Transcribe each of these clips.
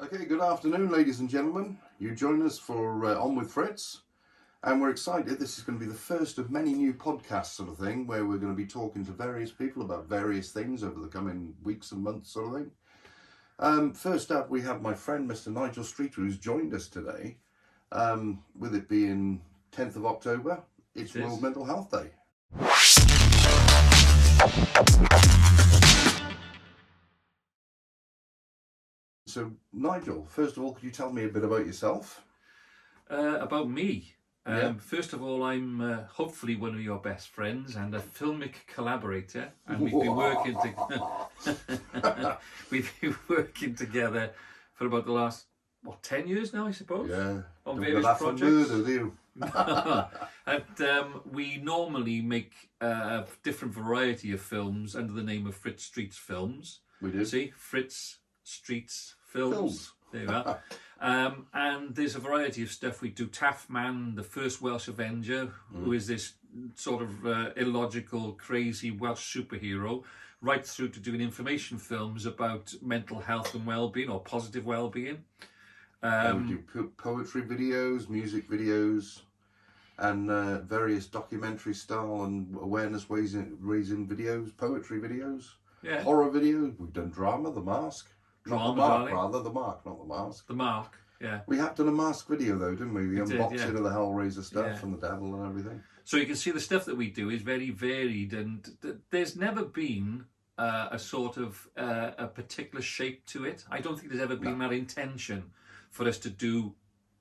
Okay, good afternoon, ladies and gentlemen. You join us for On with Fritz, and we're excited. This is going to be the first of many new podcasts, sort of thing, where we're going to be talking to various people about various things over the coming weeks and months, sort of thing. First up, we have my friend, Mr. Nigel Streeter, who's joined us today. With it being 10th of October, it's World Mental Health Day. So, Nigel, first of all, could you tell me a bit about yourself? About me. Yeah. First of all, I'm hopefully one of your best friends and a filmic collaborator, and we've been working we've been working together for about the last 10 years now, I suppose. Yeah. On Don't various get that projects. from do you? And we normally make a different variety of films under the name of Fritz Streets Films. We do. See, Fritz Streets Films. There you are. And there's a variety of stuff. We do Taffman, the first Welsh Avenger, who is this sort of illogical, crazy Welsh superhero, right through to doing information films about mental health and well-being, or positive well-being. We do poetry videos, music videos, and various documentary style and awareness raising videos, poetry videos, horror videos. We've done drama, The Mask. Not The Mark, rather. The Mark, not The Mask. The Mark, yeah. We have done a Mask video, though, didn't we? The unboxing of the Hellraiser stuff and the devil and everything. So you can see the stuff that we do is very varied, and there's never been a sort of a particular shape to it. I don't think there's ever been that intention for us to do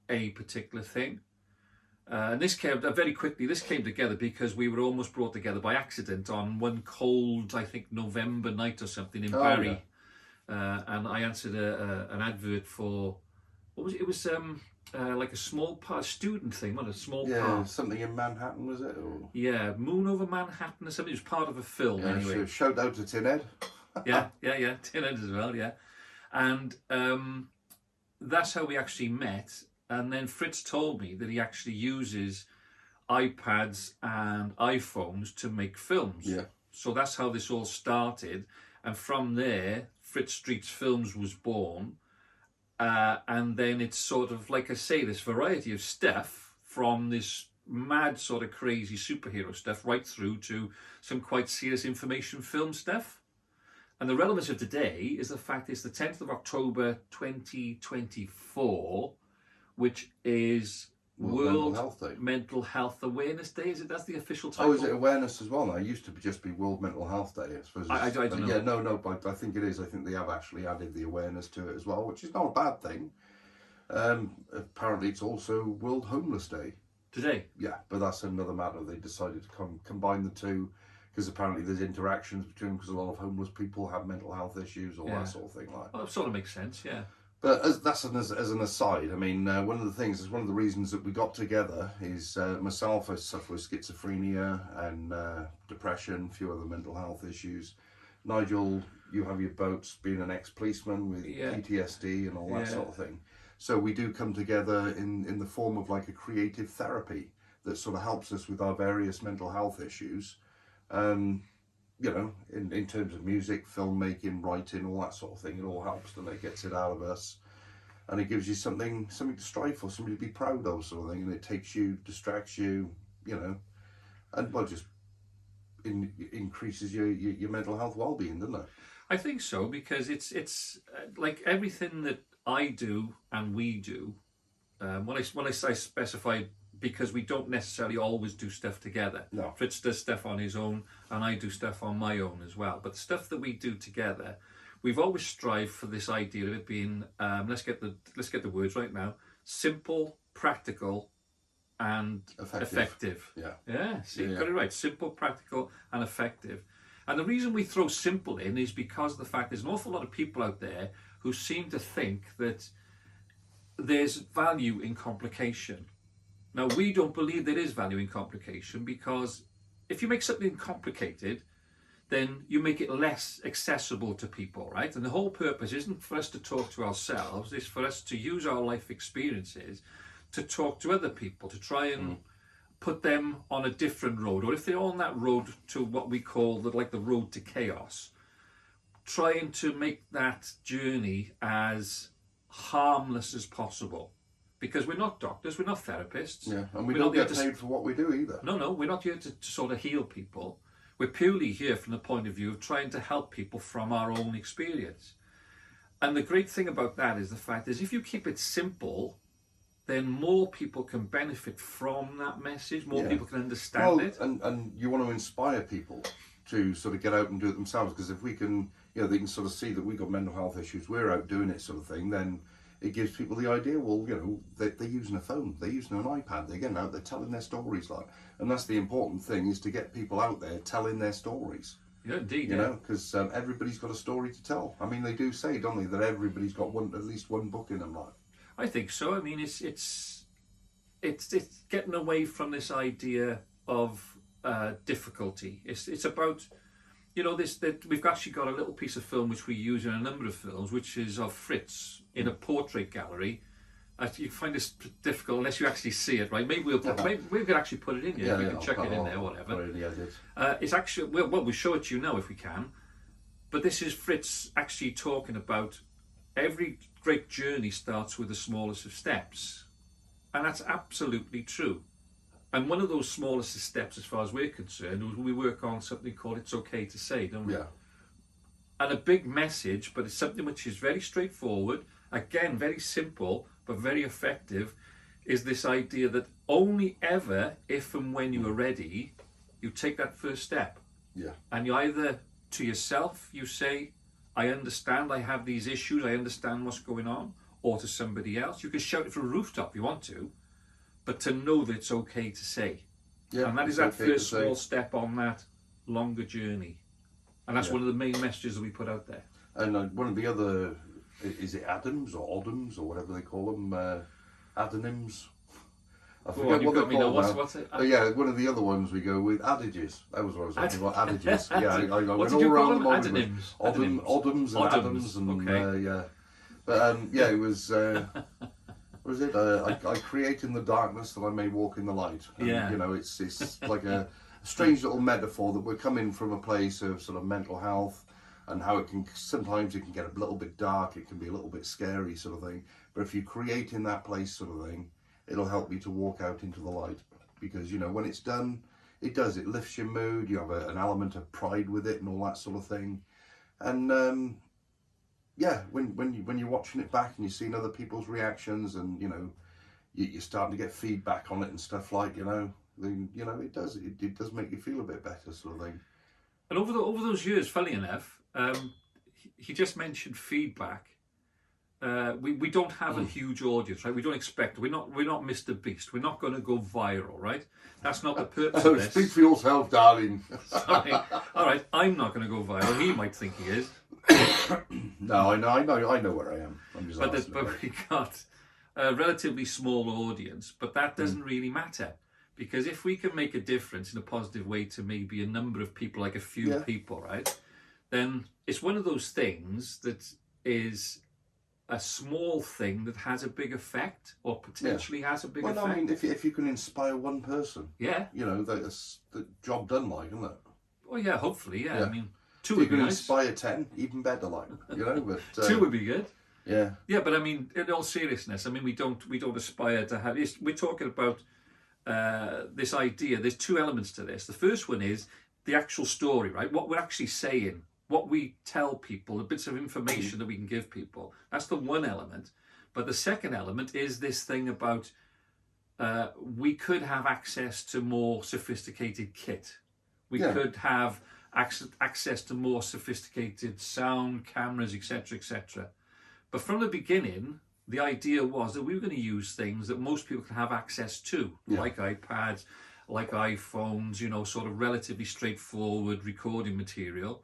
a particular thing. And this came very quickly. This came together because we were almost brought together by accident on one cold, I think, November night or something in Barry. Yeah. And I answered an advert for, what was it? It was like a small part, student thing, what a small part. Yeah, something in Manhattan, was it? Or... Yeah, Moon over Manhattan or something. It was part of a film anyway. Sure. Shout out to Tin Head. yeah, Tin Head as well, yeah. And that's how we actually met. And then Fritz told me that he actually uses iPads and iPhones to make films. Yeah. So that's how this all started. And from there, Fritz Streets Films was born. And then it's sort of, like I say, this variety of stuff from this mad sort of crazy superhero stuff right through to some quite serious information film stuff. And the relevance of today is the fact it's the 10th of October 2024, which is World Mental Health Awareness Day. Is it? That's the official title. Oh, is it awareness as well now? It used to just be World Mental Health Day, I suppose. I don't know. Yeah, no, but I think it is. I think they have actually added the awareness to it as well, which is not a bad thing. Apparently, it's also World Homeless Day. Today? Yeah, but that's another matter. They decided to combine the two because apparently there's interactions between them because a lot of homeless people have mental health issues, all that sort of thing. Well, it sort of makes sense, yeah. But as an aside, I mean, one of the things is one of the reasons that we got together is myself, I suffer with schizophrenia and depression, a few other mental health issues. Nigel, you have your bouts being an ex-policeman with PTSD and all that sort of thing. So we do come together in the form of like a creative therapy that sort of helps us with our various mental health issues. You know, in terms of music, filmmaking, writing, all that sort of thing, it all helps and it gets it out of us. And it gives you something to strive for, something to be proud of, sort of thing. And it takes you, distracts you, you know, and well, just increases your mental health well-being, doesn't it? I think so, because it's like everything that I do and we do. When I specify, because we don't necessarily always do stuff together. No. Fritz does stuff on his own and I do stuff on my own as well. But the stuff that we do together, we've always strived for this idea of it being, let's get the words right now, simple, practical and effective. Yeah, see, got it right. Simple, practical and effective. And the reason we throw simple in is because of the fact there's an awful lot of people out there who seem to think that there's value in complication. Now, we don't believe there is value in complication, because if you make something complicated, then you make it less accessible to people, right? And the whole purpose isn't for us to talk to ourselves, it's for us to use our life experiences to talk to other people, to try and put them on a different road, or if they're on that road to what we call the road to chaos, trying to make that journey as harmless as possible. Because we're not doctors, we're not therapists. Yeah, and we don't get paid for what we do either. No, we're not here to sort of heal people. We're purely here from the point of view of trying to help people from our own experience. And the great thing about that is the fact is if you keep it simple, then more people can benefit from that message, more people can understand it. And you want to inspire people to sort of get out and do it themselves, because if we can, they can sort of see that we've got mental health issues, we're out doing it sort of thing, then it gives people the idea, well, they're using a phone, they're using an iPad, they're getting out, they're telling their stories, and that's the important thing, is to get people out there telling their stories. Yeah, indeed. Because everybody's got a story to tell. I mean, they do say, don't they, that everybody's got at least one book in them, I think so. I mean, it's getting away from this idea of difficulty. It's about, that we've actually got a little piece of film which we use in a number of films, which is of Fritz in a portrait gallery. You find this difficult unless you actually see it, right? Maybe maybe we could actually put it in here. We can chuck it in there, whatever. It's actually we'll show it to you now if we can. But this is Fritz actually talking about every great journey starts with the smallest of steps, and that's absolutely true. And one of those smallest of steps, as far as we're concerned, was we work on something called "It's Okay to Say," don't we? Yeah. And a big message, but it's something which is very straightforward. Again, very simple, but very effective, is this idea that only ever, if and when you are ready, you take that first step. Yeah. And you either, to yourself, you say, I understand I have these issues, I understand what's going on, or to somebody else. You can shout it from a rooftop if you want to, but to know that it's okay to say. Yeah, and that is that first small step on that longer journey. And that's one of the main messages that we put out there. And one of the other, is it Adams or Oddums or whatever they call them, adonyms? I forget what they're called now. What's it? Yeah, one of the other ones we go with, adages. That was what I was talking about, adages. Yeah, I what did you call them? Adonyms. Oddums and Adams. And, okay. Yeah. But it was... what was it? I create in the darkness that I may walk in the light. And, it's like a strange little metaphor that we're coming from a place of sort of mental health, and how sometimes it can get a little bit dark, it can be a little bit scary sort of thing. But if you create in that place sort of thing, it'll help you to walk out into the light. Because, when it's done, it lifts your mood, you have an element of pride with it and all that sort of thing. And when you're watching it back and you're seeing other people's reactions, and you're starting to get feedback on it and stuff then it does make you feel a bit better sort of thing. And over those years, funny enough, he just mentioned feedback. We don't have a huge audience, right? We don't expect. We're not Mr. Beast. We're not going to go viral, right? That's not the purpose of this. Speak for yourself, darling. Sorry. All right, I'm not going to go viral. He might think he is. No, I know where I am. I'm just but we got a relatively small audience, but that doesn't really matter, because if we can make a difference in a positive way to maybe a number of people, like a few people, right? Then it's one of those things that is a small thing that has a big effect, or potentially has a big effect. I mean, if you can inspire one person, that's the job done, isn't it? Well, yeah, hopefully, yeah. I mean, two if would be you can nice. Inspire 10, even better, but two would be good. Yeah. Yeah, but I mean, in all seriousness, I mean, we don't aspire to have. We're talking about this idea. There's two elements to this. The first one is the actual story, right? What we're actually saying, what we tell people, the bits of information that we can give people. That's the one element. But the second element is this thing about we could have access to more sophisticated kit. We could have access to more sophisticated sound, cameras, etc., etc. But from the beginning, the idea was that we were going to use things that most people can have access to, like iPads, like iPhones, sort of relatively straightforward recording material,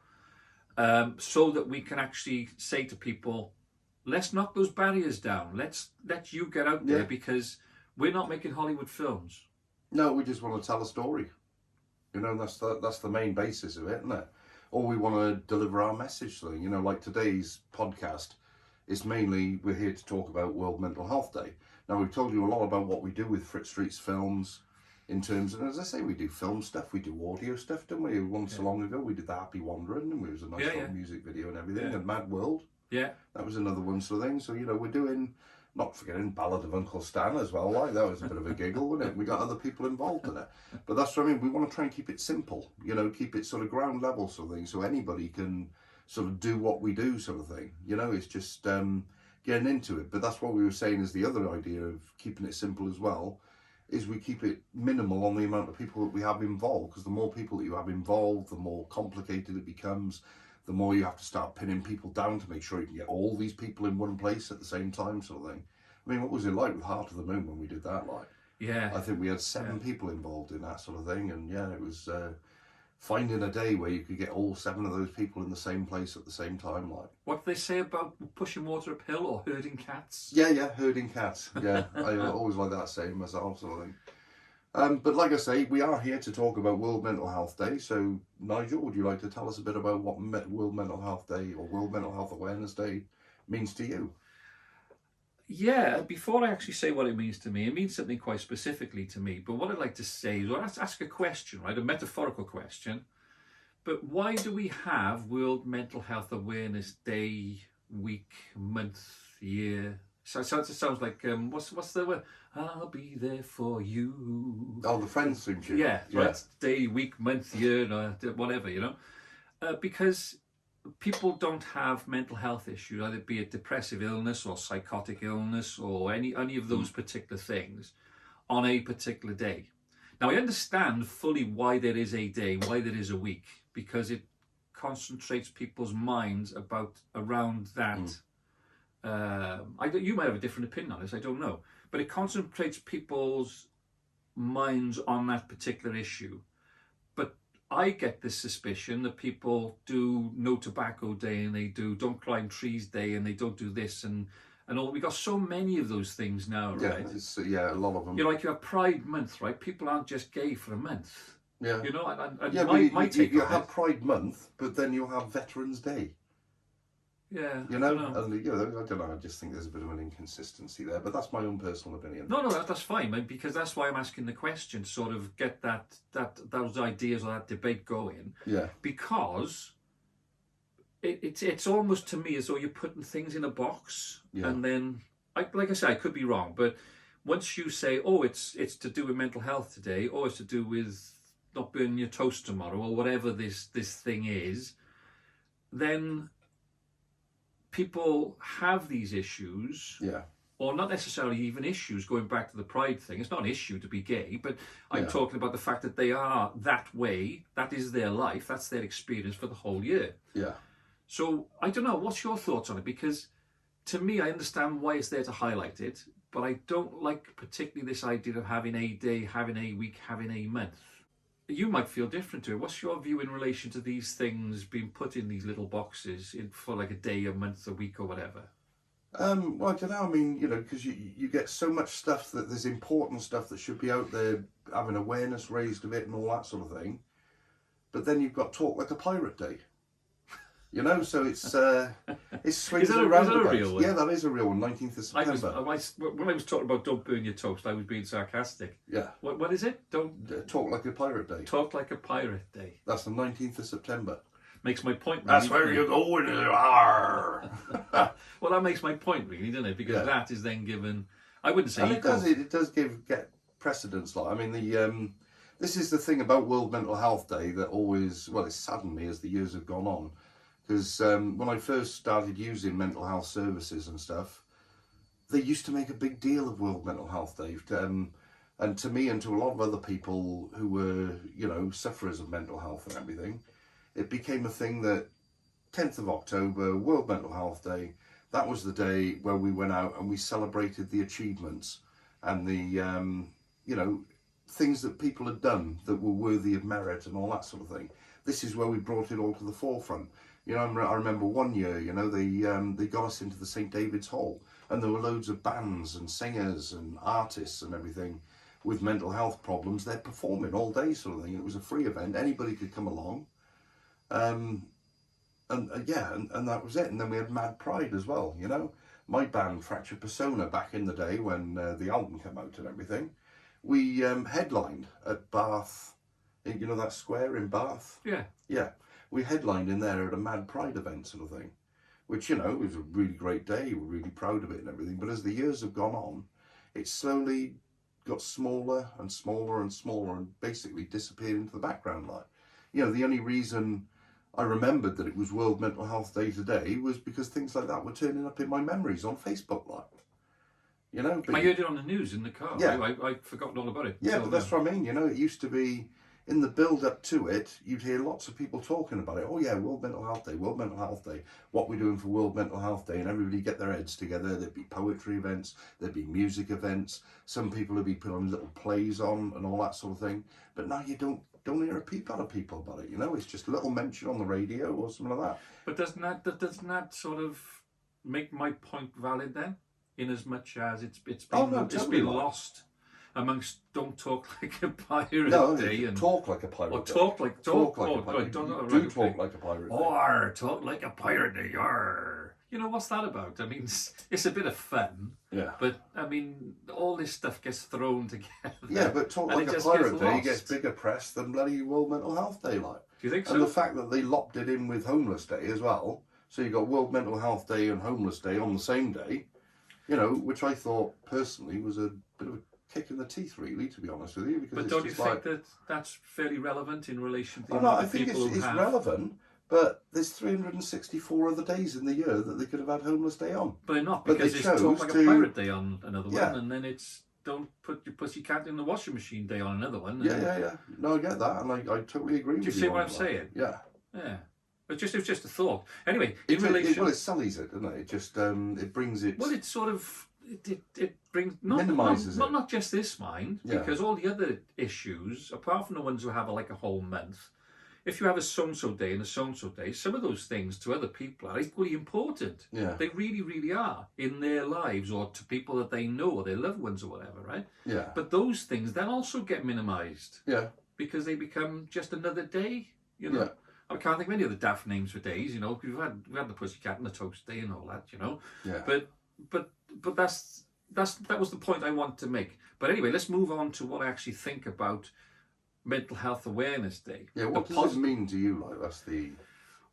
so that we can actually say to people, let's knock those barriers down. Let's let you get out there, because we're not making Hollywood films. No, we just want to tell a story. That's the main basis of it, isn't it? Or we want to deliver our message thing. Like today's podcast, it's mainly, we're here to talk about World Mental Health Day. Now, we've told you a lot about what we do with Fritz Street's films, in terms of, as I say, we do film stuff, we do audio stuff, didn't we? Once so long ago, we did The Happy Wandering, and it was a nice little music video and everything, and Mad World. Yeah. That was another one sort of thing. So, you know, we're doing, not forgetting Ballad of Uncle Stan as well. Like, that was a bit of a giggle, wasn't it? We got other people involved in it. But that's what I mean. We want to try and keep it simple, you know, keep it sort of ground level sort of thing. So anybody can sort of do what we do sort of thing. You know, it's just getting into it. But that's what we were saying is the other idea of keeping it simple as well, is we keep it minimal on the amount of people that we have involved. Because the more people that you have involved, the more complicated it becomes. The more you have to start pinning people down to make sure you can get all these people in one place at the same time, sort of thing. I mean, what was it like with Heart of the Moon when we did that? Like, Yeah. I think we had 7 people involved in that sort of thing, and yeah, it was finding a day where you could get all 7 of those people in the same place at the same time. Like, what do they say about pushing water uphill or herding cats? Yeah, herding cats. Yeah, I always like that saying myself, sort of thing. But like I say, we are here to talk about World Mental Health Day. So, Nigel, would you like to tell us a bit about what World Mental Health Day or World Mental Health Awareness Day means to you? Yeah, before I actually say what it means to me, it means something quite specifically to me. But what I'd like to say is, well, let's ask a question, right? A metaphorical question. But why do we have World Mental Health Awareness Day, week, month, year? So it sounds like, what's the word? I'll be there for you. Oh, the Friends theme tune. Yeah, right. Day, week, month, year, whatever, you know. Because people don't have mental health issues, either be it depressive illness or psychotic illness or any of those particular things on a particular day. Now, I understand fully why there is a day, why there is a week, because it concentrates people's minds around that. You might have a different opinion on this, I don't know. But it concentrates people's minds on that particular issue. But I get this suspicion that people do No Tobacco Day and they do Don't Climb Trees Day and they don't do this and all. We got so many of those things now, right? Yeah, a lot of them. You know, like you have Pride Month, right? People aren't just gay for a month. Yeah. You know, and yeah, my take you on have it, Pride Month, but then you'll have Veterans Day. Yeah. You know, and, you know, I don't know, I just think there's a bit of an inconsistency there, but that's my own personal opinion. No, that's fine, because that's why I'm asking the question, sort of get those ideas or that debate going. Yeah. Because it's almost to me as though you're putting things in a box, and then, like I say, I could be wrong, but once you say, oh, it's to do with mental health today, or it's to do with not burning your toast tomorrow, or whatever this thing is, then people have these issues, or not necessarily even issues, going back to the pride thing. It's not an issue to be gay, but I'm talking about the fact that they are that way, that is their life, that's their experience for the whole year. Yeah. So, I don't know, what's your thoughts on it? Because to me, I understand why it's there to highlight it, but I don't like particularly this idea of having a day, having a week, having a month. You might feel different to it. What's your view in relation to these things being put in these little boxes for like a day, a month, a week, or whatever? Well, I don't know. I mean, you know, because you get so much stuff that there's important stuff that should be out there, having awareness raised of it and all that sort of thing. But then you've got Talk Like a Pirate Day. You know, so it's swings and roundabouts. Real one? Yeah, that is a real one. 19th of September. When I was talking about don't burn your toast, I was being sarcastic. Yeah. What is it? Don't Talk Like a Pirate Day. Talk Like a Pirate Day. That's the 19th of September. Makes my point. That's where you're going. Well, that makes my point, really, doesn't it? Because that is then given. I wouldn't say. And it does get precedence. Like, I mean, this is the thing about World Mental Health Day that always, well, it's saddened me as the years have gone on. Because when I first started using mental health services and stuff, they used to make a big deal of World Mental Health Day. And to me and to a lot of other people who were, you know, sufferers of mental health and everything, it became a thing that 10th of October, World Mental Health Day, that was the day where we went out and we celebrated the achievements and the, you know, things that people had done that were worthy of merit and all that sort of thing. This is where we brought it all to the forefront. You know, I remember one year, you know, they got us into the St. David's Hall and there were loads of bands and singers and artists and everything with mental health problems. They're performing all day sort of thing. It was a free event. Anybody could come along. And that was it. And then we had Mad Pride as well, you know. My band, Fractured Persona, back in the day when the album came out and everything, we headlined at Bath, you know that square in Bath? Yeah. Yeah. We headlined in there at a Mad Pride event sort of thing. which, you know, was a really great day. We're really proud of it and everything. But as the years have gone on, it slowly got smaller and smaller and smaller and basically disappeared into the background. Like, you know, the only reason I remembered that it was World Mental Health Day today was because things like that were turning up in my memories on Facebook. Like, you know, I heard it on the news in the car. Yeah. I forgot all about it. Yeah, but that's what I mean. You know, it used to be, in the build-up to it, you'd hear lots of people talking about it. Oh yeah, World Mental Health Day, World Mental Health Day. What we're doing for World Mental Health Day, and everybody get their heads together. There'd be poetry events, there'd be music events. Some people would be putting on little plays on and all that sort of thing. But now you don't hear a peep out of people about it. You know, it's just a little mention on the radio or something like that. But doesn't that sort of make my point valid then? In as much as it's been lost amongst don't talk like a pirate day and talk like a pirate or day. talk like a pirate. Talk like a pirate day. Or talk like a pirate day. Or you know what's that about? I mean, it's a bit of fun. Yeah. But I mean, all this stuff gets thrown together. Yeah, but talk like a pirate day gets bigger press than bloody World Mental Health Day, like. Do you think so? And the fact that they lopped it in with Homeless Day as well, so you got World Mental Health Day and Homeless Day on the same day. You know, which I thought personally was a bit of a kick in the teeth, really, to be honest with you. Because but don't you think that that's fairly relevant in relation to the I think it's relevant, but there's 364 other days in the year that they could have had Homeless Day on. But they're not, because it's Talk Like a Pirate Day on another one, and then it's Don't Put Your Pussycat in the Washing Machine Day on another one. Yeah. No, I get that, and I totally agree with you. Do you see what I'm saying? Yeah. Yeah. But it was just a thought. Anyway, in relation... Well, it sullies it, doesn't it? It just, it brings it... Well, it sort of... It brings... Minimises it. Not just this, mind, because all the other issues, apart from the ones who have like a whole month, if you have a so-and-so day and a so-and-so day, some of those things to other people are equally important. Yeah. They really, really are in their lives, or to people that they know, or their loved ones or whatever, right? Yeah. But those things then also get minimised. Yeah. Because they become just another day, you know? Yeah. I can't think of any other daft names for days, you know. We had the Pussycat and the Toast Day and all that, you know. Yeah. But that was the point I want to make. But anyway, let's move on to what I actually think about Mental Health Awareness Day. Yeah. What does it mean to you? Like, that's the...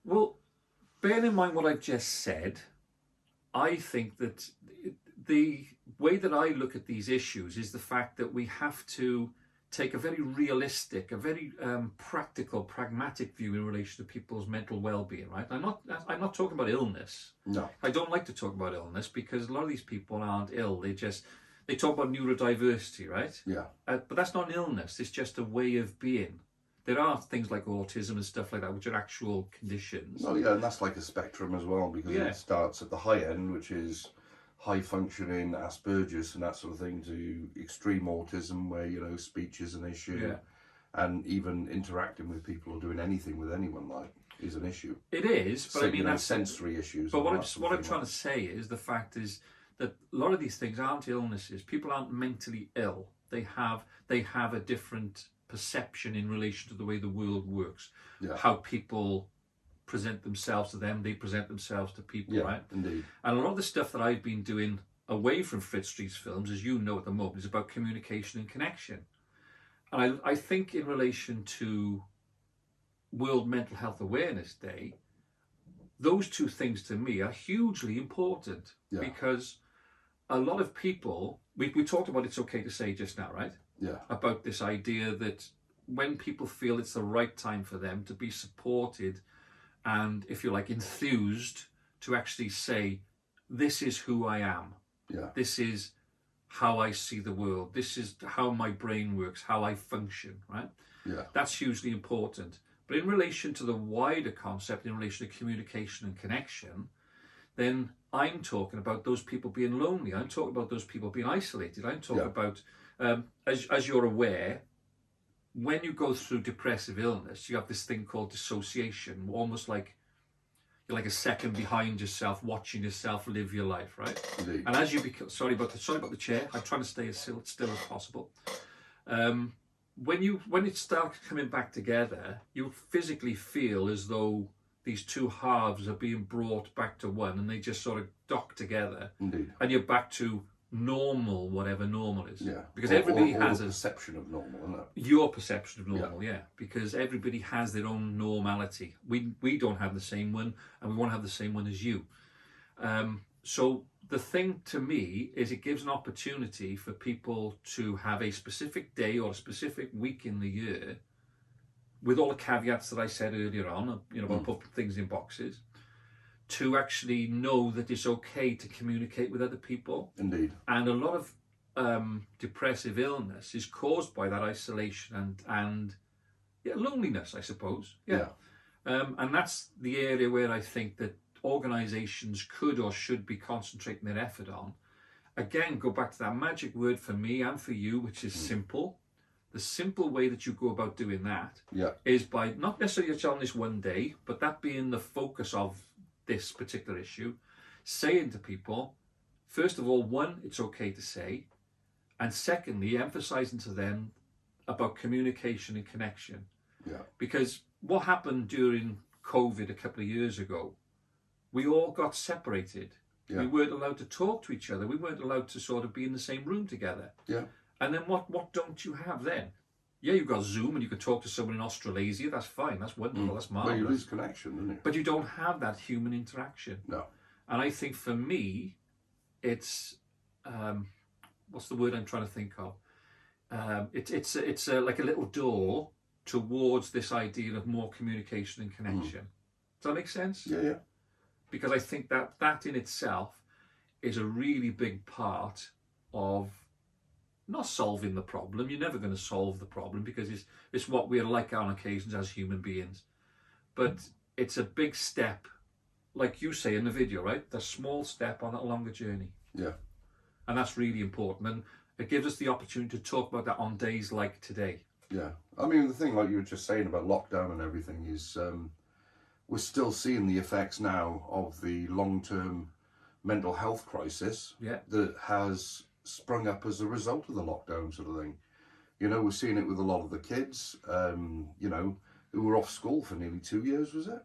Well, bearing in mind what I've just said, I think that the way that I look at these issues is the fact that we have to take a very realistic, a very practical, pragmatic view in relation to people's mental well-being, right? I'm not talking about illness. No. I don't like to talk about illness because a lot of these people aren't ill. They talk about neurodiversity, right? Yeah. But that's not an illness. It's just a way of being. There are things like autism and stuff like that, which are actual conditions. Well, yeah, and that's like a spectrum as well, because it starts at the high end, which is high functioning Asperger's and that sort of thing, to extreme autism where, you know, speech is an issue, and even interacting with people or doing anything with anyone like is an issue. It is, but so, I mean, that's sensory issues. But what I'm trying to say is the fact is that a lot of these things aren't illnesses. People aren't mentally ill. They have a different perception in relation to the way the world works, how people present themselves to them, they present themselves to people, right? Indeed. And a lot of the stuff that I've been doing away from Fritz Street's films, as you know at the moment, is about communication and connection. And I think in relation to World Mental Health Awareness Day, those two things to me are hugely important, because a lot of people, we talked about It's Okay to Say just now, right? Yeah. About this idea that when people feel it's the right time for them to be supported and, if you like, enthused to actually say, this is who I am. Yeah. This is how I see the world. This is how my brain works, how I function, right? Yeah. That's hugely important. But in relation to the wider concept, in relation to communication and connection, then I'm talking about those people being lonely. I'm talking about those people being isolated. I'm talking about, as you're aware, when you go through depressive illness, you have this thing called dissociation, almost like you're like a second behind yourself, watching yourself live your life, right? Indeed. And as you become, sorry about the chair, I'm trying to stay as still as possible. When it starts coming back together, you physically feel as though these two halves are being brought back to one, and they just sort of dock together. Indeed. And you're back to normal, whatever normal is. Yeah. Because everybody has a perception of normal, isn't it? Your perception of normal, because everybody has their own normality. We don't have the same one, and we won't have the same one as you. So the thing to me is it gives an opportunity for people to have a specific day or a specific week in the year, with all the caveats that I said earlier on, about putting things in boxes, to actually know that it's okay to communicate with other people. Indeed. And a lot of depressive illness is caused by that isolation and loneliness, I suppose. Yeah. And that's the area where I think that organisations could or should be concentrating their effort on. Again, go back to that magic word for me and for you, which is simple. The simple way that you go about doing that is by not necessarily just on this one day, but that being the focus of this particular issue, saying to people, first of all, one, it's okay to say, and secondly, emphasising to them about communication and connection. Yeah. Because what happened during COVID a couple of years ago, we all got separated. Yeah. We weren't allowed to talk to each other. We weren't allowed to sort of be in the same room together. Yeah. And then what don't you have then? Yeah, you've got Zoom and you can talk to someone in Australasia. That's fine. That's wonderful. That's marvellous. Well, you lose connection, don't you? But you don't have that human interaction. No. And I think for me, it's what's the word I'm trying to think of? It's like a little door towards this idea of more communication and connection. Does that make sense? Yeah. Because I think that in itself is a really big part of not solving the problem. You're never going to solve the problem because it's what we're like on occasions as human beings. But it's a big step, like you say in the video, right? The small step on a longer journey. Yeah. And that's really important. And it gives us the opportunity to talk about that on days like today. Yeah. I mean, the thing like you were just saying about lockdown and everything is we're still seeing the effects now of the long-term mental health crisis that has sprung up as a result of the lockdown sort of thing. We're seeing it with a lot of the kids, who were off school for nearly 2 years, was it?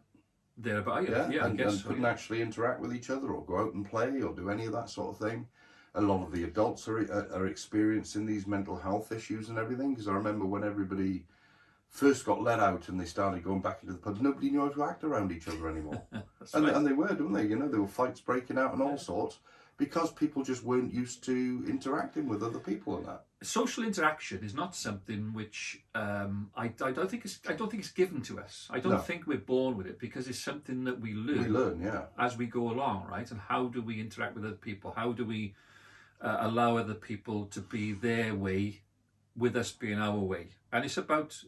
Thereabout, I guess. And couldn't actually interact with each other or go out and play or do any of that sort of thing. A lot of the adults are experiencing these mental health issues and everything, because I remember when everybody first got let out and they started going back into the pub, nobody knew how to act around each other anymore. and they were, didn't they? There were fights breaking out and all sorts, because people just weren't used to interacting with other people and that. Social interaction is not something which I don't think it's given to us. I don't think we're born with it, because it's something that we learn. We learn, as we go along, right? And how do we interact with other people? How do we allow other people to be their way, with us being our way? And it's about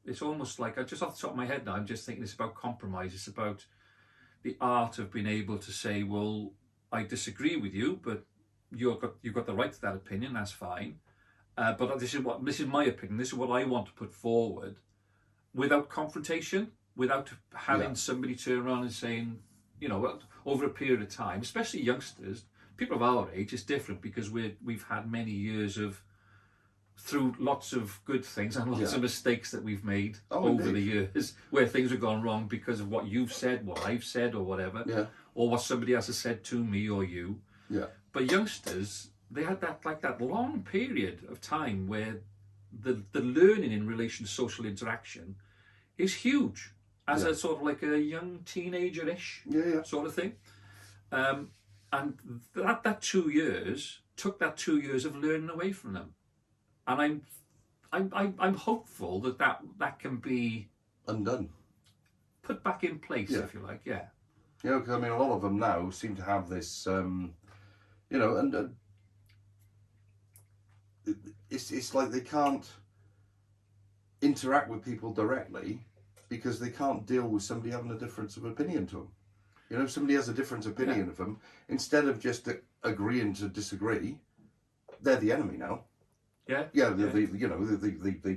it's almost like, just off the top of my head now, I'm just thinking it's about compromise. It's about the art of being able to say, well, I disagree with you, but you've got the right to that opinion. That's fine. But this is my opinion. This is what I want to put forward, without confrontation, without having somebody turn around and saying, over a period of time, especially youngsters, people of our age, it's different because we've had many years through lots of good things and lots of mistakes that we've made over the years, where things have gone wrong because of what you've said, what I've said, or whatever, or what somebody else has said to me or you. Yeah. But youngsters, they had that long period of time where the learning in relation to social interaction is huge, as a sort of like a young teenager-ish sort of thing. And that 2 years took that 2 years of learning away from them. And I'm hopeful that can be undone, put back in place, if you like. Yeah. Because I mean, a lot of them now seem to have this, it's like they can't interact with people directly because they can't deal with somebody having a difference of opinion to them. If somebody has a different opinion of them, instead of just agreeing to disagree, they're the enemy now. They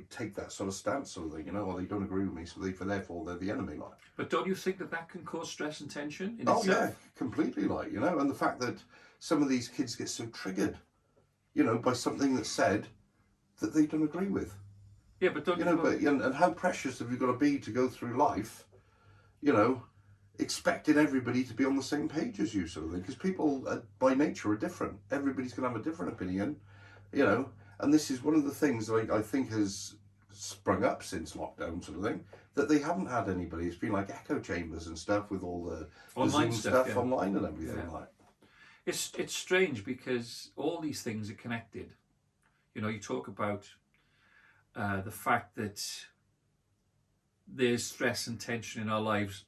take that sort of stance, sort of thing, or they don't agree with me, so therefore they're the enemy, like. But don't you think that can cause stress and tension in itself? itself? Yeah, completely, like, and the fact that some of these kids get so triggered, by something that's said that they don't agree with. Yeah, but don't and how precious have you got to be to go through life, expecting everybody to be on the same page as you, sort of thing, because people by nature are different. Everybody's going to have a different opinion, and this is one of the things that I think has sprung up since lockdown sort of thing, that they haven't had anybody. It's been like echo chambers and stuff with all the online Zoom stuff, stuff online and everything like. It's strange because all these things are connected. You know, you talk about the fact that there's stress and tension in our lives,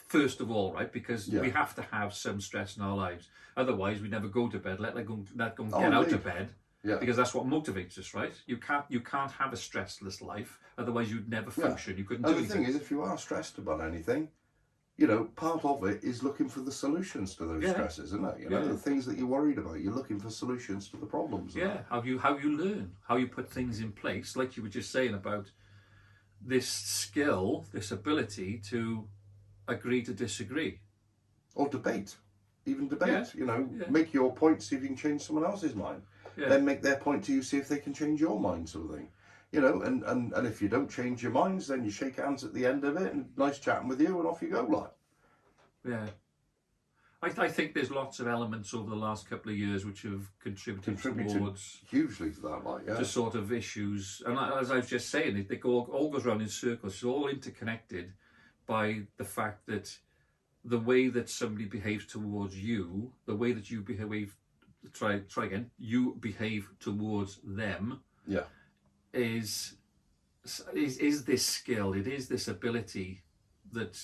first of all, right? Because we have to have some stress in our lives. Otherwise, we never go to bed, let go and get out of bed. Yeah. Because that's what motivates us, right? You can't have a stressless life. Otherwise, you'd never function. You couldn't do anything. And the thing is, if you are stressed about anything, you know, part of it is looking for the solutions to those stresses, isn't it? You know, the things that you're worried about, you're looking for solutions to the problems. Yeah, how you learn, how you put things in place, like you were just saying about this skill, this ability to agree to disagree. Or debate. Even debate, you know, make your point, see if you can change someone else's mind. Then make their point to you, see if they can change your mind, sort of thing. You know, and if you don't change your minds, then you shake hands at the end of it, and nice chatting with you, and off you go, like. Yeah. I think there's lots of elements over the last couple of years which have contributed towards hugely to that, like, to sort of issues. And as I was just saying, it all goes around in circles. It's all interconnected by the fact that the way that somebody behaves towards you, the way that you behave, try again, you behave towards them. Yeah. Is this skill? It is this ability that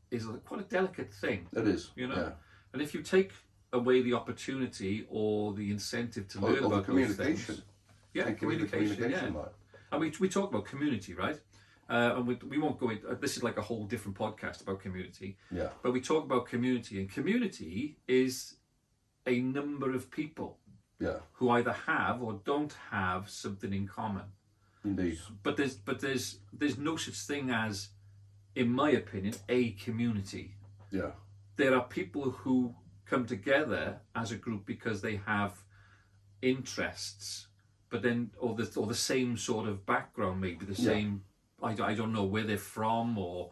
is quite a delicate thing. It is, you know. And if you take away the opportunity or the incentive to learn about those things, communication. Like. And we talk about community, right? And we won't go into this is like a whole different podcast about community. Yeah. But we talk about community, and community is a number of people. Yeah. Who either have or don't have something in common. Indeed. But there's no such thing as, in my opinion, a community. Yeah. There are people who come together as a group because they have interests, but then or the same sort of background, maybe the same. I don't know where they're from or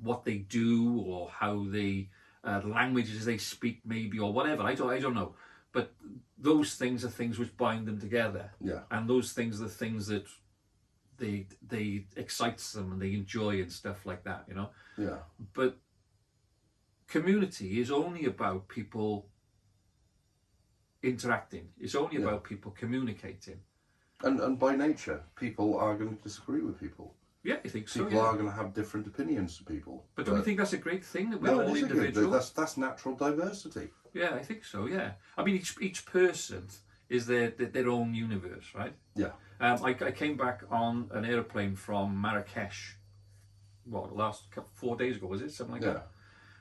what they do or how they languages they speak, maybe, or whatever. I don't know. But those things are things which bind them together. Yeah. And those things are the things that they excites them and they enjoy and stuff like that, you know? Yeah. But community is only about people interacting. It's only about people communicating. And by nature, people are going to disagree with people. Yeah, I think so. People are going to have different opinions to people. But don't you think that's a great thing that we're all individuals? That's natural diversity. Yeah, I think so. Yeah, I mean each person is their own universe, right? Yeah. I came back on an airplane from Marrakesh. Last 4 days ago was it? Something like that.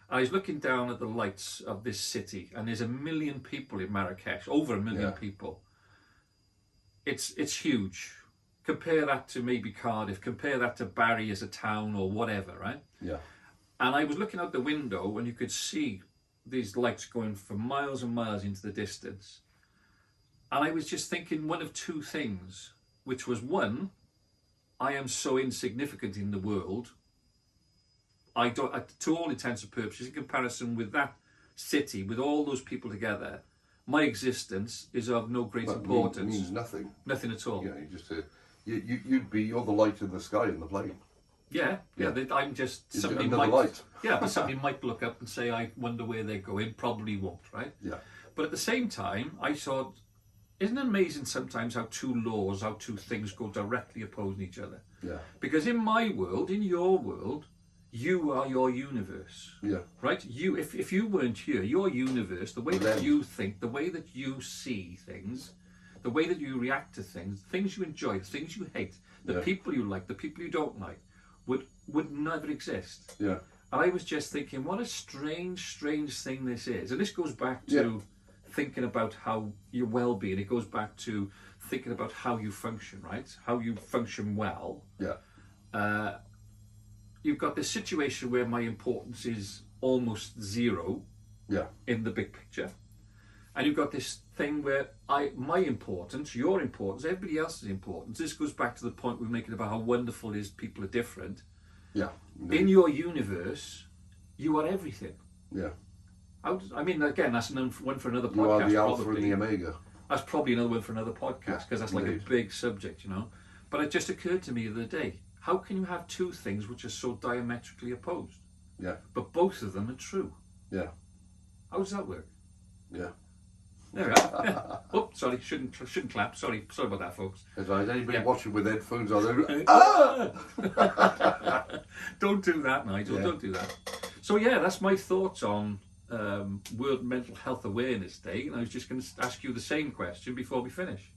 I was looking down at the lights of this city, and there's 1 million people in Marrakesh. Over 1 million people. It's huge. Compare that to maybe Cardiff. Compare that to Barry as a town or whatever, right? Yeah. And I was looking out the window, and you could see these lights going for miles and miles into the distance. And I was just thinking one of two things, which was one, I am so insignificant in the world. I don't, to all intents and purposes, in comparison with that city, with all those people together, my existence is of no great importance. It means nothing. Nothing at all. Yeah, you're the light in the sky in the plane. Yeah. I'm just somebody another light. Yeah, but somebody might look up and say, "I wonder where they're going." Probably won't, right? Yeah. But at the same time, I thought, isn't it amazing sometimes how two things go directly opposing each other? Yeah. Because in my world, in your world, you are your universe. Yeah. Right? You, if you weren't here, your universe, the way that you think, the way that you see things, the way that you react to things, things you enjoy, the things you hate, the people you like, the people you don't like, would never exist. Yeah. And I was just thinking, what a strange thing this is. And this goes back to thinking about how your well-being. It goes back to thinking about how you function, right? How you function well. Yeah. You've got this situation where my importance is almost zero. Yeah. In the big picture. And you've got this thing where my importance, your importance, everybody else's importance. This goes back to the point we're making about how wonderful it is people are different. Yeah. Indeed. In your universe, you are everything. Yeah. I mean, again, that's one for another podcast. You are the Alpha probably. and the Omega. That's probably another one for another podcast because that's like a big subject, you know. But it just occurred to me the other day, how can you have two things which are so diametrically opposed? Yeah. But both of them are true. Yeah. How does that work? Yeah. There we are. Oh, sorry, shouldn't clap. Sorry about that, folks. Is there anybody Yeah. watching with headphones on there? Ah! Don't do that, Nigel. Yeah. Don't do that. So yeah, that's my thoughts on World Mental Health Awareness Day, and I was just going to ask you the same question before we finish.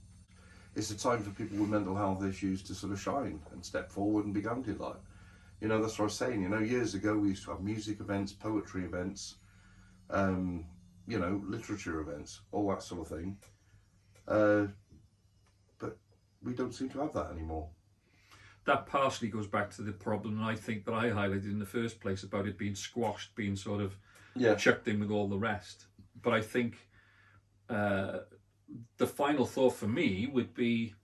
It's a time for people with mental health issues to sort of shine and step forward and be counted like. You know, that's what I was saying. You know, years ago we used to have music events, poetry events, you know, literature events, all that sort of thing. But we don't seem to have that anymore. That partially goes back to the problem, I think, that I highlighted in the first place about it being squashed, being sort of chucked in with all the rest. But I think the final thought for me would be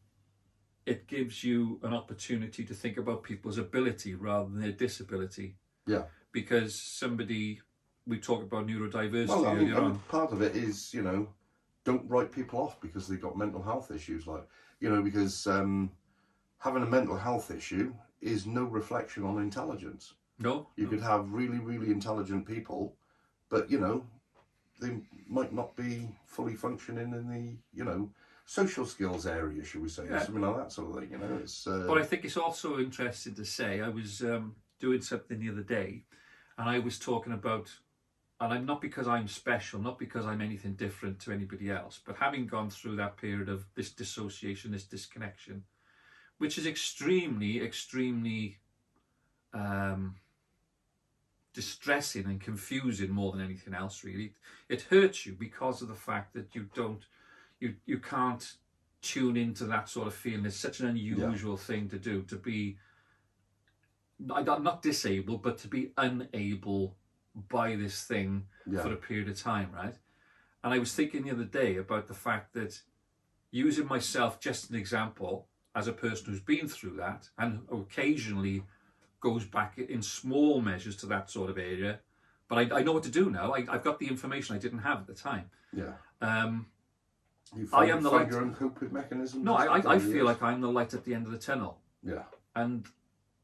it gives you an opportunity to think about people's ability rather than their disability. Yeah. Because somebody, we talked about neurodiversity well, I mean, earlier on. Part of it is, you know, don't write people off because they've got mental health issues. Like, you know, because having a mental health issue is no reflection on intelligence. No. You could have really, really intelligent people, but, you know, they might not be fully functioning in the, you know, social skills area, should we say, or something like that sort of thing, you know. It's But I think it's also interesting to say, I was doing something the other day, and I was talking about, and I'm not because I'm special, not because I'm anything different to anybody else, but having gone through that period of this dissociation, this disconnection, which is extremely, extremely distressing and confusing more than anything else, really. It hurts you because of the fact that you can't tune into that sort of feeling. It's such an unusual thing to do, to be not disabled, but to be unable by this thing for a period of time, right? And I was thinking the other day about the fact that, using myself just an example, as a person who's been through that and occasionally goes back in small measures to that sort of area, but I know what to do now. I've got the information I didn't have at the time. Yeah. You I am the light. your own coping mechanism? No, I feel like I'm the light at the end of the tunnel. Yeah. And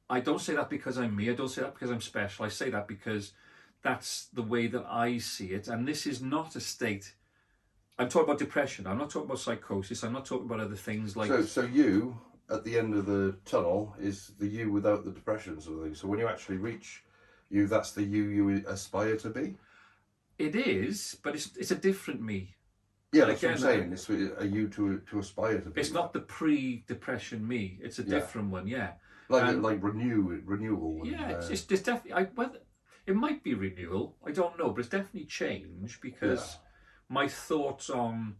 I don't say that because I'm me. I don't say that because I'm special. I say that because that's the way that I see it. And this is not a state. I'm talking about depression. I'm not talking about psychosis. I'm not talking about other things like... So you, at the end of the tunnel, is the you without the depression sort of thing. So when you actually reach you, that's the you aspire to be? It is, but it's a different me. Yeah, that's what I'm saying. It's a you to aspire to be. It's not the pre-depression me. It's a different one, yeah. Like renewal. Yeah, it's definitely... it might be renewal. I don't know, but it's definitely change, because my thoughts on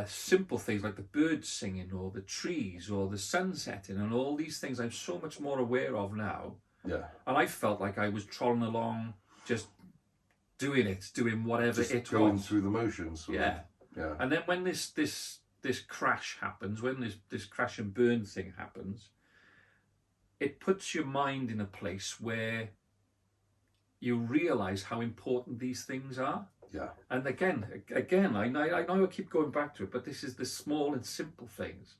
simple things like the birds singing or the trees or the sun setting and all these things I'm so much more aware of now. Yeah. And I felt like I was trolling along, just doing whatever just it going was. through the motions. Yeah. Yeah. And then when this crash happens, when this crash and burn thing happens, it puts your mind in a place where you realise how important these things are. Yeah. And again, I know I keep going back to it, but this is the small and simple things.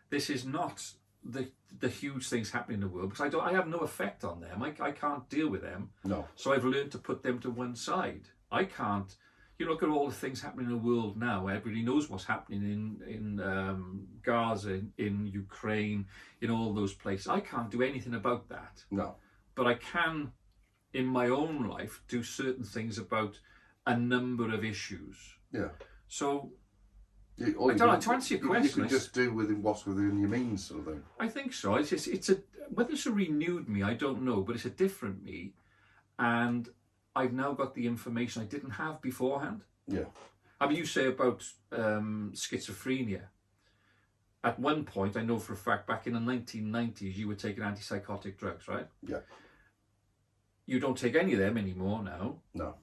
This is not the huge things happening in the world, because I have no effect on them. I can't deal with them. No. So I've learned to put them to one side. I can't. You look at all the things happening in the world now. Everybody knows what's happening in Gaza, in Ukraine, in all those places. I can't do anything about that. No. But I can, in my own life, do certain things about a number of issues. Yeah. So, I don't know, to answer your question, you can just do what's within your means, sort of thing. I think so. Whether it's a renewed me, I don't know, but it's a different me, and I've now got the information I didn't have beforehand. Yeah. I mean, you say about schizophrenia. At one point, I know for a fact, back in the 1990s, you were taking antipsychotic drugs, right? Yeah. You don't take any of them anymore now. No.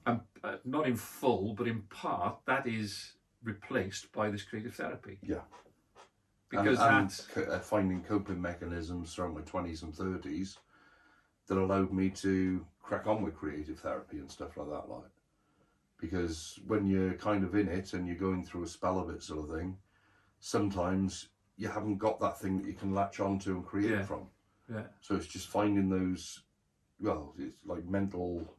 Not in full, but in part, that is replaced by this creative therapy. Yeah. Because finding coping mechanisms throughout my 20s and 30s that allowed me to crack on with creative therapy and stuff like that, because when you're kind of in it and you're going through a spell of it, sort of thing, sometimes you haven't got that thing that you can latch onto and create from. Yeah. So it's just finding those, well, it's like mental,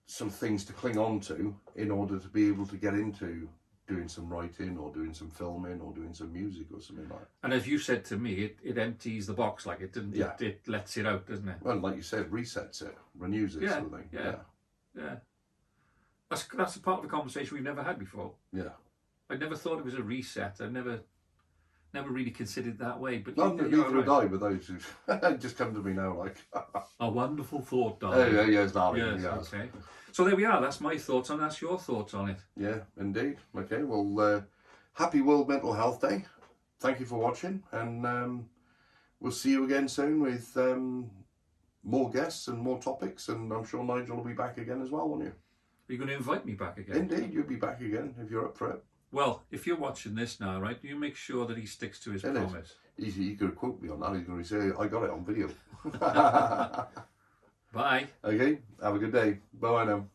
some things to cling on to in order to be able to get into doing some writing or doing some filming or doing some music or something like that. And as you said to me, it empties the box, like it didn't. Yeah. It lets it out, doesn't it? Well, like you said, resets it, renews it, sort of thing. Yeah. That's a part of the conversation we've never had before. Yeah. I never thought it was a reset. I never really considered it that way. But neither would I, with those who just come to me now like a wonderful thought, darling. Yes, darling. Yes, Yes. okay. So there we are. That's my thoughts on. That's your thoughts on it. Yeah, indeed. Okay. Well, happy World Mental Health Day. Thank you for watching, and we'll see you again soon with more guests and more topics. And I'm sure Nigel will be back again as well, won't you? Are you going to invite me back again? Indeed, you'll be back again if you're up for it. Well, if you're watching this now, right, you make sure that he sticks to his promise. He could quote me on that. He's going to say, I got it on video. Bye. Okay, have a good day. Bye now.